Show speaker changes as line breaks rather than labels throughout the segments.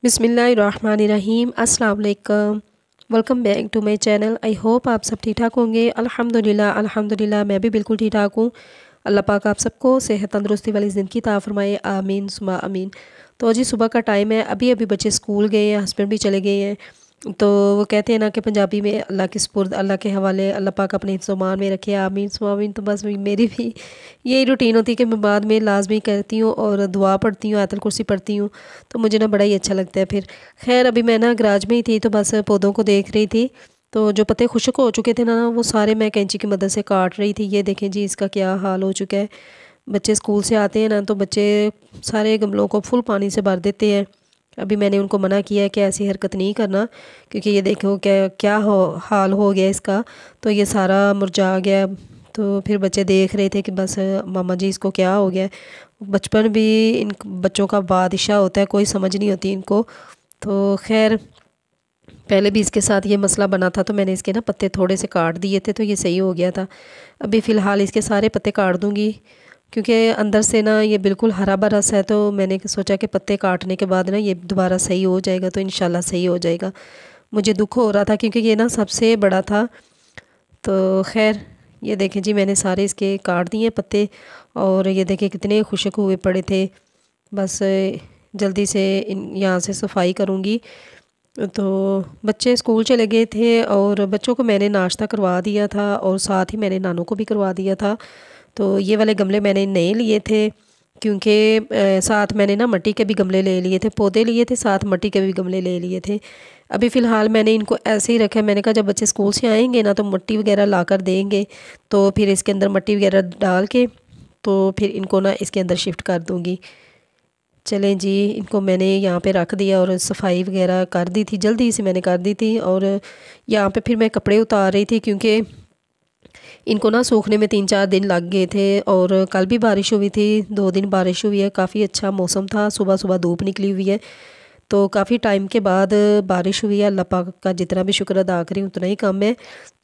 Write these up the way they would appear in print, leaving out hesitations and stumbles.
बिस्मिल्लाहिर्रहमानिर्रहीम अस्सलाम वालेकुम। Welcome back to my channel. I hope आप सब ठीक ठाक होंगे। अल्हम्दुलिल्लाह मैं भी बिल्कुल ठीक ठाक हूँ। अल्लाह पाक आप सबको सेहत तंदुरुस्ती वाली ज़िंदगी अता फरमाए, आमीन सुमा आमीन। तो जी सुबह का टाइम है, अभी अभी बच्चे स्कूल गए हैं, हस्बैंड भी चले गए हैं। तो वो कहते हैं ना कि पंजाबी में अल्लाह के सुपुर्द, अल्लाह के हवाले, अल्लाह पाक अपने हिफ्ज़-ओ-मान में रखे, आमीन सुमा आमीन। तो बस मेरी भी यही रूटीन होती है कि मैं बाद में लाज़मी करती हूँ और दुआ पढ़ती हूँ, आयतुल कुर्सी पढ़ती हूँ। तो मुझे ना बड़ा ही अच्छा लगता है फिर। खैर अभी मैं ना गराज में ही थी, तो बस पौधों को देख रही थी। तो जो पत्ते खुश्क हो चुके थे ना, वो सारे मैं कैंची की मदद से काट रही थी। ये देखें जी इसका क्या हाल हो चुका है। बच्चे स्कूल से आते हैं ना, तो बच्चे सारे गमलों को फुल पानी से भर देते हैं। अभी मैंने उनको मना किया है कि ऐसी हरकत नहीं करना, क्योंकि ये देखो क्या क्या हाल हो गया इसका। तो ये सारा मुरझा गया। तो फिर बच्चे देख रहे थे कि बस मामा जी इसको क्या हो गया है। बचपन भी इन बच्चों का बादशाह होता है, कोई समझ नहीं होती इनको। तो खैर पहले भी इसके साथ ये मसला बना था, तो मैंने इसके ना पत्ते थोड़े से काट दिए थे, तो ये सही हो गया था। अभी फ़िलहाल इसके सारे पत्ते काट दूँगी, क्योंकि अंदर से ना ये बिल्कुल हरा भरा सा है। तो मैंने सोचा कि पत्ते काटने के बाद ना ये दोबारा सही हो जाएगा, तो इंशाल्लाह सही हो जाएगा। मुझे दुख हो रहा था क्योंकि ये ना सबसे बड़ा था। तो खैर ये देखें जी मैंने सारे इसके काट दिए पत्ते, और ये देखें कितने खुशक हुए पड़े थे। बस जल्दी से इन यहाँ से सफाई करूँगी। तो बच्चे स्कूल चले गए थे, और बच्चों को मैंने नाश्ता करवा दिया था, और साथ ही मैंने नानों को भी करवा दिया था। तो ये वाले गमले मैंने नए लिए थे, क्योंकि साथ मैंने ना मिट्टी के भी गमले ले लिए थे, पौधे लिए थे, साथ मिट्टी के भी गमले ले लिए थे। अभी फ़िलहाल मैंने इनको ऐसे ही रखा है। मैंने कहा जब बच्चे स्कूल से आएंगे ना, तो मिट्टी वगैरह ला कर देंगे, तो फिर इसके अंदर मिट्टी वगैरह डाल के तो फिर इनको ना इसके अंदर शिफ्ट कर दूँगी। चलें जी, इनको मैंने यहाँ पे रख दिया और सफाई वगैरह कर दी थी, जल्दी से मैंने कर दी थी। और यहाँ पे फिर मैं कपड़े उतार रही थी, क्योंकि इनको ना सूखने में 3-4 दिन लग गए थे। और कल भी बारिश हुई थी, 2 दिन बारिश हुई है, काफ़ी अच्छा मौसम था, सुबह सुबह धूप निकली हुई है। तो काफ़ी टाइम के बाद बारिश हुई है। अल्लाह पाक का जितना भी शुक्र अदा करें उतना ही कम है।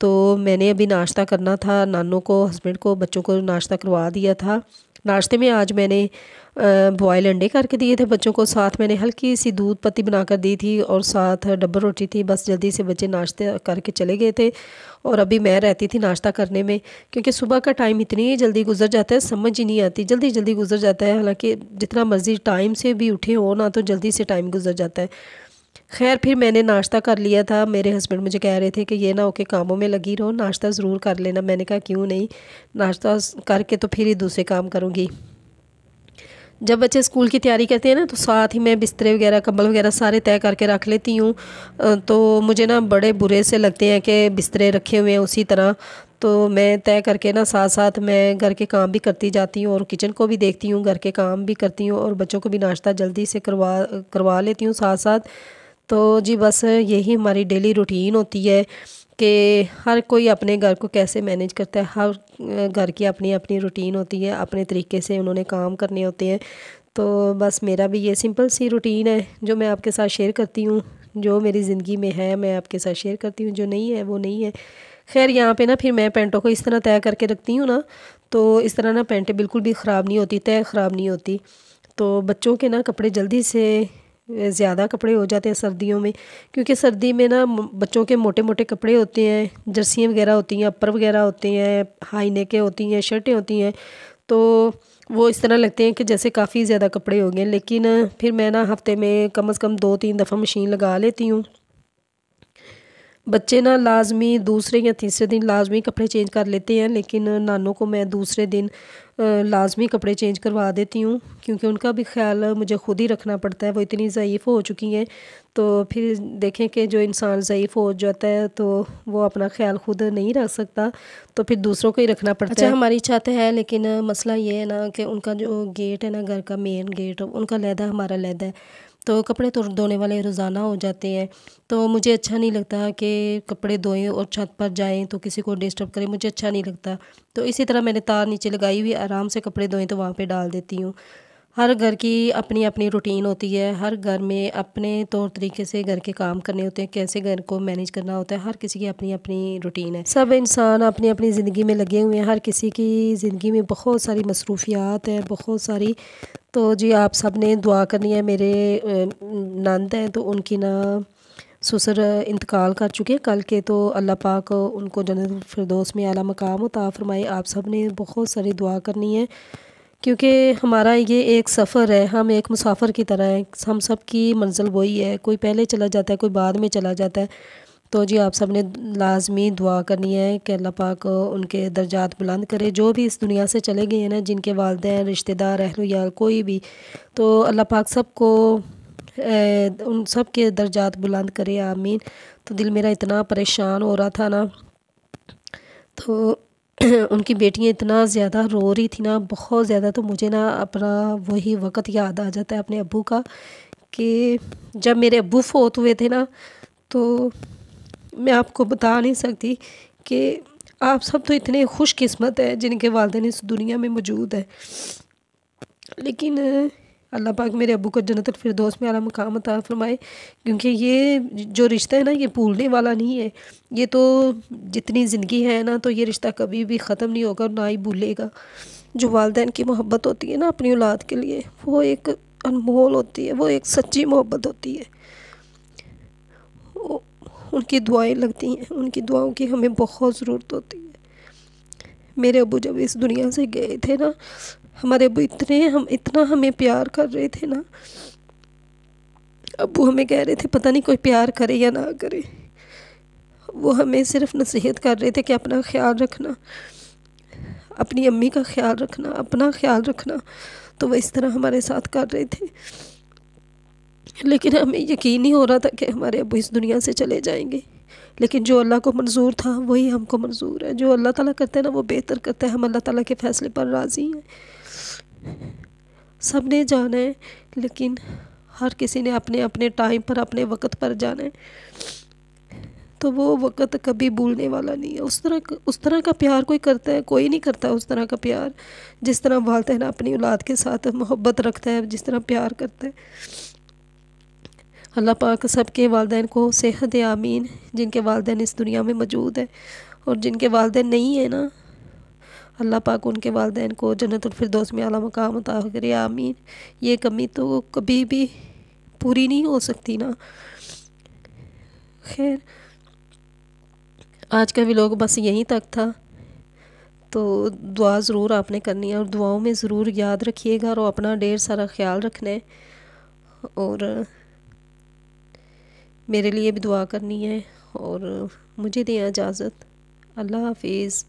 तो मैंने अभी नाश्ता करना था, नानों को, हस्बैंड को, बच्चों को नाश्ता करवा दिया था। नाश्ते में आज मैंने बॉयल अंडे करके दिए थे बच्चों को, साथ मैंने हल्की सी दूध पत्ती बनाकर दी थी, और साथ डब्बा रोटी थी। बस जल्दी से बच्चे नाश्ते करके चले गए थे, और अभी मैं रहती थी नाश्ता करने में, क्योंकि सुबह का टाइम इतनी जल्दी गुजर जाता है, समझ ही नहीं आती, जल्दी जल्दी गुजर जाता है। हालांकि जितना मर्ज़ी टाइम से भी उठे हो ना, तो जल्दी से टाइम गुजर जाता है। खैर फिर मैंने नाश्ता कर लिया था। मेरे हस्बैंड मुझे कह रहे थे कि ये ना होके कामों में लगी रहो, नाश्ता ज़रूर कर लेना। मैंने कहा क्यों नहीं, नाश्ता करके तो फिर ही दूसरे काम करूँगी। जब बच्चे स्कूल की तैयारी करते हैं ना, तो साथ ही मैं बिस्तरे वगैरह, कंबल वगैरह सारे तय करके रख लेती हूँ। तो मुझे ना बड़े बुरे से लगते हैं कि बिस्तरे रखे हुए हैं उसी तरह। तो मैं तय करके ना साथ साथ मैं घर के काम भी करती जाती हूँ, और किचन को भी देखती हूँ, घर के काम भी करती हूँ, और बच्चों को भी नाश्ता जल्दी से करवा करवा लेती हूँ साथ साथ। तो जी बस यही हमारी डेली रूटीन होती है कि हर कोई अपने घर को कैसे मैनेज करता है। हर घर की अपनी अपनी रूटीन होती है, अपने तरीके से उन्होंने काम करने होते हैं। तो बस मेरा भी ये सिंपल सी रूटीन है जो मैं आपके साथ शेयर करती हूँ। जो मेरी ज़िंदगी में है मैं आपके साथ शेयर करती हूँ, जो नहीं है वो नहीं है। खैर यहाँ पे ना फिर मैं पेंटों को इस तरह तय करके रखती हूँ ना, तो इस तरह ना पेंटें बिल्कुल भी ख़राब नहीं होती, तय ख़राब नहीं होती। तो बच्चों के ना कपड़े जल्दी से ज़्यादा कपड़े हो जाते हैं सर्दियों में, क्योंकि सर्दी में ना बच्चों के मोटे मोटे कपड़े होते हैं, जर्सियाँ वगैरह होती हैं, अपर वगैरह होते हैं, हाई नेकें होती हैं, शर्टें होती हैं। तो वो इस तरह लगते हैं कि जैसे काफ़ी ज़्यादा कपड़े हो गए। लेकिन फिर मैं ना हफ़्ते में कम से कम 2-3 दफ़ा मशीन लगा लेती हूँ। बच्चे ना लाज़मी दूसरे या तीसरे दिन लाज़मी कपड़े चेंज कर लेते हैं, लेकिन नानों को मैं दूसरे दिन लाज़मी कपड़े चेंज करवा देती हूँ, क्योंकि उनका भी ख्याल मुझे खुद ही रखना पड़ता है। वो इतनी ज़ईफ़ हो चुकी हैं। तो फिर देखें कि जो इंसान ज़ईफ़ हो जाता है, तो वो अपना ख्याल खुद नहीं रख सकता, तो फिर दूसरों को ही रखना पड़ता है। अच्छा हमारी छत है, लेकिन मसला ये है ना कि उनका जो गेट है ना, घर का मेन गेट, उनका लहदा हमारा लहदा है। तो कपड़े तो धोने वाले रोज़ाना हो जाते हैं। तो मुझे अच्छा नहीं लगता कि कपड़े धोएं और छत पर जाएं तो किसी को डिस्टर्ब करें, मुझे अच्छा नहीं लगता। तो इसी तरह मैंने तार नीचे लगाई हुई, आराम से कपड़े धोएं तो वहाँ पे डाल देती हूँ। हर घर की अपनी अपनी रूटीन होती है, हर घर में अपने तौर तरीके से घर के काम करने होते हैं, कैसे घर को मैनेज करना होता है, हर किसी की अपनी अपनी रूटीन है। सब इंसान अपनी अपनी ज़िंदगी में लगे हुए हैं, हर किसी की ज़िंदगी में बहुत सारी मसरूफियात है, बहुत सारी। तो जी आप सब ने दुआ करनी है। मेरे नंद हैं तो उनकी ना ससुर इंतकाल कर चुके हैं कल के, तो अल्लाह पाक उनको जन्नतुल फिरदौस में आला मकाम अता फरमाए। आप सब ने बहुत सारी दुआ करनी है, क्योंकि हमारा ये एक सफ़र है, हम एक मुसाफिर की तरह हैं। हम सब की मंजिल वही है, कोई पहले चला जाता है, कोई बाद में चला जाता है। तो जी आप सब ने लाजमी दुआ करनी है कि अल्लाह पाक उनके दर्जात बुलंद करे। जो भी इस दुनिया से चले गए हैं ना, जिनके वालिदैन, रिश्तेदार, अहलो यार कोई भी, तो अल्लाह पाक सबको उन सब के दर्जात बुलंद करे, आमीन। तो दिल मेरा इतना परेशान हो रहा था ना, तो उनकी बेटियां इतना ज़्यादा रो रही थी ना, बहुत ज़्यादा। तो मुझे ना अपना वही वक़्त याद आ जाता है अपने अब्बू का, कि जब मेरे अब्बू फ़ौत हुए थे ना, तो मैं आपको बता नहीं सकती कि आप सब तो इतने खुशकिस्मत हैं जिनके वालिदैन इस दुनिया में मौजूद है। लेकिन अल्लाह पाक मेरे अब्बू को जन्नतुल फिरदौस में आला मकाम अता फरमाए, क्योंकि ये जो रिश्ता है ना, ये भूलने वाला नहीं है। ये तो जितनी ज़िंदगी है ना, तो ये रिश्ता कभी भी ख़त्म नहीं होगा और ना ही भूलेगा। जो वालिदैन की मोहब्बत होती है ना अपनी औलाद के लिए, वो एक अनमोल होती है, वो एक सच्ची मोहब्बत होती है। उनकी दुआएं लगती हैं, उनकी दुआओं की हमें बहुत ज़रूरत होती है। मेरे अब्बू जब इस दुनिया से गए थे ना, हमारे अब्बू इतना हमें प्यार कर रहे थे ना। अब्बू हमें कह रहे थे पता नहीं कोई प्यार करे या ना करे, वो हमें सिर्फ नसीहत कर रहे थे कि अपना ख्याल रखना, अपनी अम्मी का ख्याल रखना, अपना ख्याल रखना। तो वो इस तरह हमारे साथ कर रहे थे, लेकिन हमें यकीन नहीं हो रहा था कि हमारे अब्बू इस दुनिया से चले जाएंगे। लेकिन जो अल्लाह को मंजूर था वही हमको मंजूर है। जो अल्लाह ताला करता है ना, वो बेहतर करता है। हम अल्लाह ताला के फ़ैसले पर राज़ी हैं। सब ने जाना है, लेकिन हर किसी ने अपने अपने टाइम पर, अपने वक़्त पर जाना है। तो वो वक़्त कभी भूलने वाला नहीं है। उस तरह का प्यार कोई करता है? कोई नहीं करता उस तरह का प्यार, जिस तरह वालिदैन अपनी औलाद के साथ मोहब्बत रखता है, जिस तरह प्यार करता है। अल्लाह पाक सबके वालिदैन को सेहत दे, आमीन। जिनके वालिदैन इस दुनिया में मौजूद है और जिनके वालिदैन नहीं है ना, अल्लाह पाक उनके वालिदैन को जन्नतुल फिरदौस में आला मकाम अता करे, आमीन। ये कमी तो कभी भी पूरी नहीं हो सकती ना। खैर, आज का व्लॉग बस यहीं तक था। तो दुआ ज़रूर आपने करनी है और दुआओं में ज़रूर याद रखिएगा और अपना ढेर सारा ख्याल रखना है और मेरे लिए भी दुआ करनी है। और मुझे दें इजाज़त। अल्लाह हाफिज़।